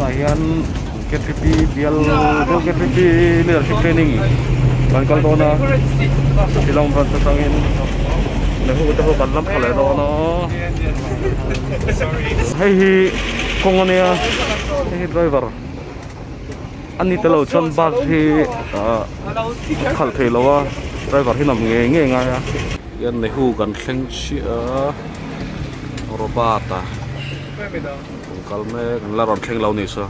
hian KTP bial do KTP leadership training kan kal do na silong ban sa tangin na hu to ban lam khale do no hei hi kong ania hei driver ani telo chon bag hi khal thei lawa driver hi nam nge nga ya yan ne hu kan thleng chi a robata kalme la ron thleng lo ni so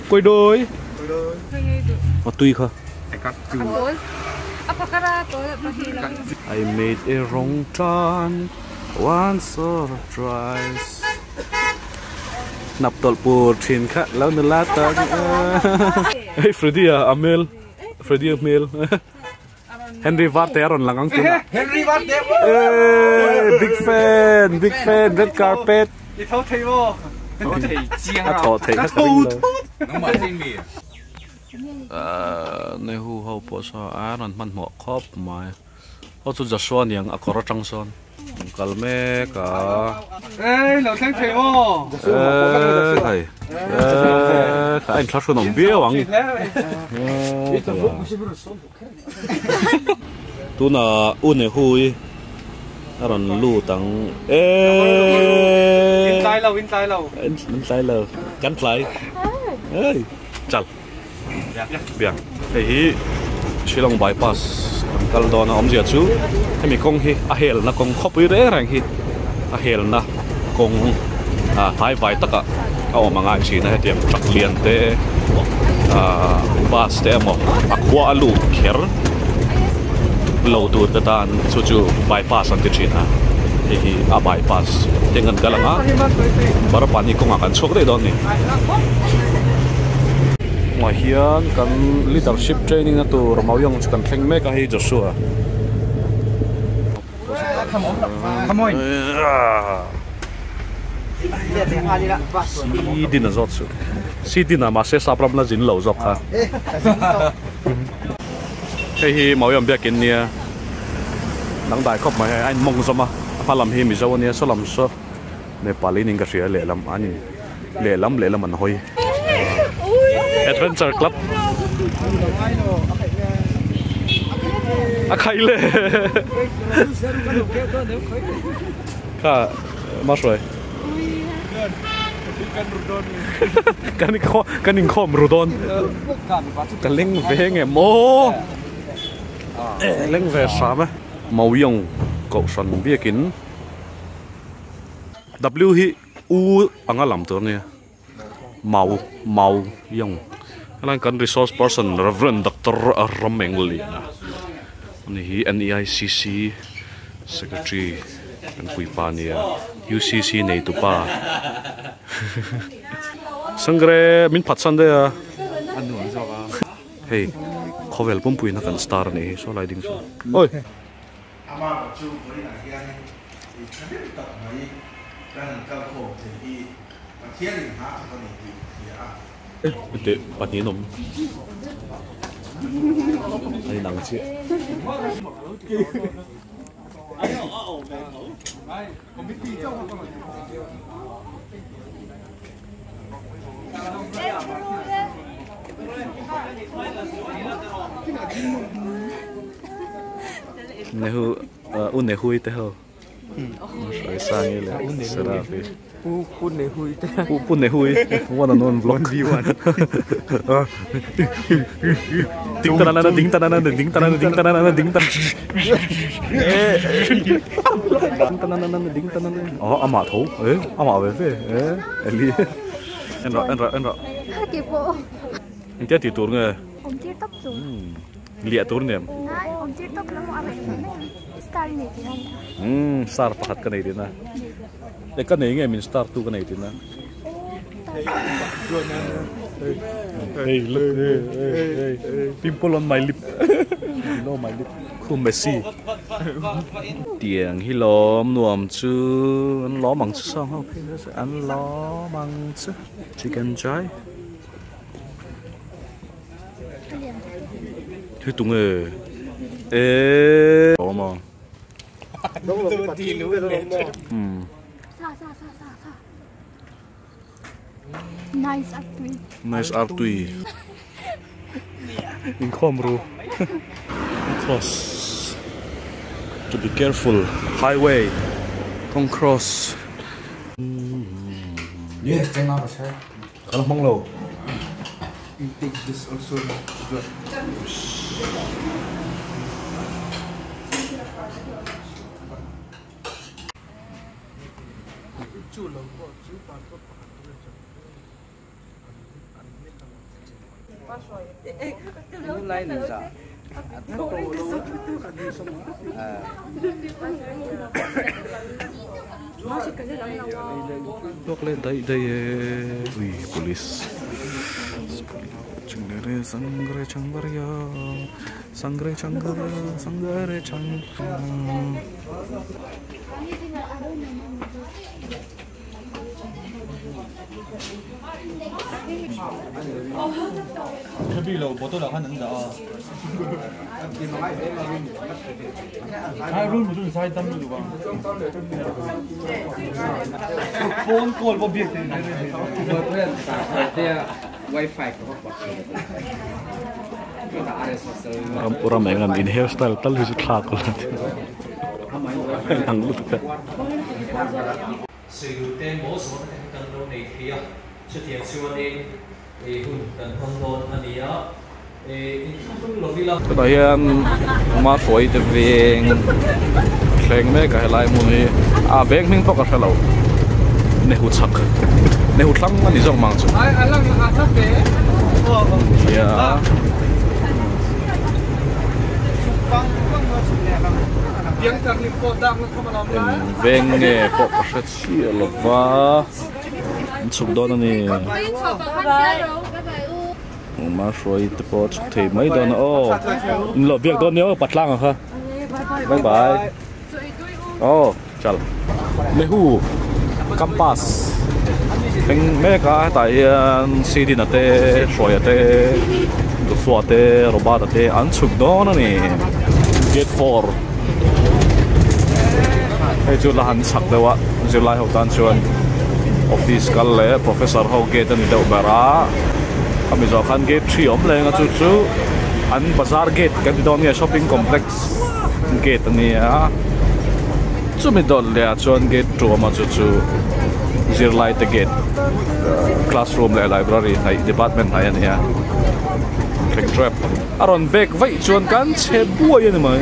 quay đôi mà tùy khờ I made a wrong turn once or twice nạp tol pur trên khát lâu nữa lát ta hey Freddy à Amel Freddy Amel Henry Varteron lang ang tuna Henry Varteron big fan red carpet thấu thấy vô thấu thấy chiang à thấu thấy nó mở trên mì này hu hậu po sa ron man mo khop mai ho chu jaswan yang akora changson kalme ka ê lâu thấy thấy vô thầy ka anh thắc nom bia wang tu na u ne hui ron lu tang in tai lâu cắn lại ơi chal biang hei Shillong bypass kal do na omzia chu hemi kong hi a hel na kong khopui re rang hi a hel na kong hai vai taka a omanga chi na hetiam trak lian te bus te mo akwa alu kher lo tur ka tan chu chu bypass an ti china hi a bypass tengan kalanga bar pani kong akan chok re don ni ngoài hiền kan leadership training na tu ramau yong kan thleng me ka hi Joshua come on si din azot su si din ma se sapram la jin lo zok kha hei hi mau yom biakin nia nang dai khop mai anh mong zoma phalam hi mi zo nia solam so Nepali ning ka ria le lam an hoi Adventure Club khai le kha mas rồi kan khom rudon kan leng ve nge mo leng ve sa ma mau yong ko san biakin W hi u anga lam to ne mau yong alang kan resource person Reverend Dr. Rameng Lina ni hi NEICC secretary kan puipa nia UCC nei tu pa sangre min phatsan de anu zo ka hey khovel pum pui na kan star ni so lai ding so oi ama chu với là hiền thì chuẩn bị tập mấy đang cao khổ thì thiên linh hạ cho này thì te patni nom ai nang chi nehu unehui te ho sai sang ile serafi pun ne hui te pun ne hui one on one vlog v1 ding tanana ding tanana ding tanana ding tanana ding tan ding tanana ama thấu ama về eli en rõ kịp bộ anh tiếc thì tụt nghe ông chia tóc rồi liệt tụt nè ông chia tóc nó mua về style này thì hay star pakat ka này đi na cái này nghe mình start tu cái này thì na hey look hey pimple on my lip you know my lip cool messy tiếng hi lom nuam chu an lo mang chu sang ho an lo mang chu chicken chai thứ tung có mà đúng rồi thì lú lên xa Nice Artui. Nice Artui. In Khomru. Cross. To be careful. Highway. Don't cross. Yes, take out a chair. Kalau manglo. You take this also. Good. Look lên đây ui police. Sangre changbarya, sangre chang. Kabilo, botol lah kan anda. Hai room musuh saya tam dulu bang. Phone call bo biar ni. Dia wifi ko pa. Orang mengan ini hairstyle tal hisu thak ko la. Ang lut ka. Sự tên bố số cần đâu này thì xuất hiện siêu đi hun cần không đồn anh đi á không lo vì là cái đó mà phổi từ về khen mấy cái lại muốn đi về mình bóc cái lâu này hút sắc này hút lăng anh đi trong mang chung Ai lang yang atas deh. ya Yang terlimpot dah nak malam lah. về nghe bóc cái chi là va chụp đó này mà rồi từ bỏ chụp thì mấy đó nữa ô lo việc đó nhớ bắt lăng hả bye bye ô chào lê hu compass mình mấy cái tại CD nè tê rồi tê đồ xóa tê robot tê ăn chụp đó nữa nè get for hay chú là hắn sắc đâu ạ chú lại học tan chuan office kal le professor ho gate ani deuh bera kami zo khan gate 3 om lenga chu chu an bazaar gate kan ti don shopping complex gate ani a chu mi dol le chuan gate 2 ma chu chu zirlai te gate classroom le library hai department hai ani a click trap aron back vai chuan kan che buai ani mai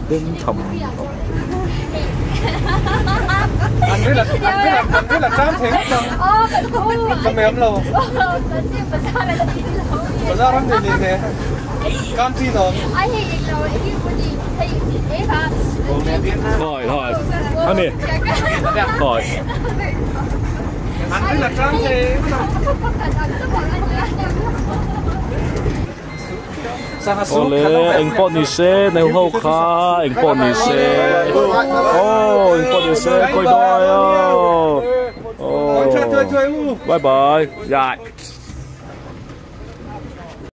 den thầm Anh là tram thế không em lâu. Bây giờ làm gì thế? Cam chi rồi. Thôi anh đi thôi Anh là tram thế. Oleh, anh pot ni se, neu hau kha, anh pot ni se. Oh, anh pot ni se, coi đôi. Oh, bye bye. Dạ.